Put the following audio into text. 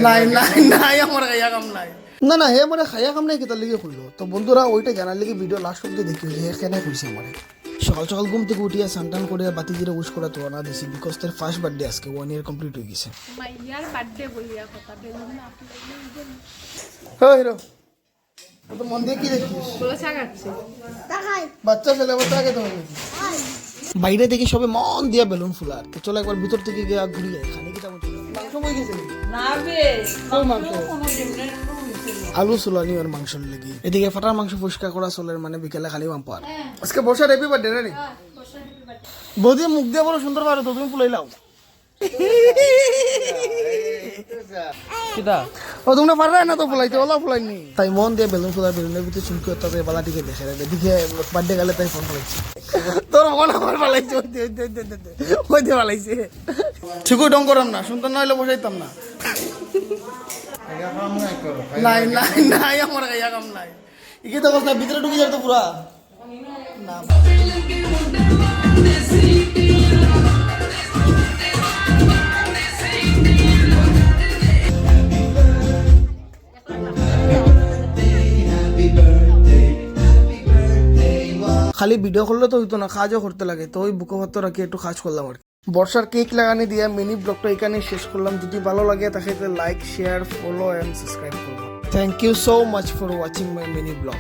নাই নাই নাই আমার খাইয়া কাম নাই না না হে মানে খাইয়া কাম নাই কেতার লিগে খুললো তো বন্ধুরা ওইটা জানার লিগে ভিডিও লাস্ট অব্দি দেখি হে কেন খুলছে আমার সকাল সকাল ঘুম থেকে উঠিয়া সানটান করে বাতি জিরে উস করে তো না দিছি বিকজ তার ফার্স্ট বার্থডে আজকে 1 ইয়ার কমপ্লিট হয়ে গেছে মাইয়ার বার্থডে বলিয়া কথা বেলুন না হ্যাঁ হিরো তো মন দিয়ে কি দেখিস বলে চাগাচ্ছে বাচ্চা ছেলে বাচ্চাকে তো বাইরে থেকে সবে মন দিয়া বেলুন ফুলার তো চলো একবার ভিতর থেকে গিয়ে ঘুরি যাই খানি কি তেমন মাংস বই গেছে না বে মাংস আলু সুলানি আর মাংস লেগে এদিকে ফাটার মাংস ফুসকা করা চলের মানে বিকেলে খালি বাম্পার আজকে বর্ষার হ্যাপি বার্থডে রে বৌদি মুখ দিয়ে বড় সুন্দর পারো তো তুমি ফুলাইলাও ও তোমরা পারবে না তো ফুলাইতে ওলা ফুলাইনি তাই মন দিয়ে বেলুন ফুলার বেলুনের ভিতরে চুমকি তাতে বালাটিকে দেখে দেখে বার্থডে গেলে তাই ফোন করেছি তোর আমার পালাইছে ওই দিয়ে পালাইছে ঠিকই ডং করাম না সুন্দর না হইলে বসাইতাম না নাই নাই নাই আমার খাইয়া কাম নাই ইকে তো কথা ভিতরে ঢুকে যাবে তো পুরা না খালি ভিডিও করলে তো হইতো না কাজও করতে লাগে তো ওই বুকে ভাত রাখি একটু কাজ করলাম আর বর্ষার কেক লাগানি দিয়া মিনি ব্লগটা এখানে শেষ করলাম যদি ভালো লাগে তাহলে like share follow and subscribe করবো thank you so much for watching my mini blog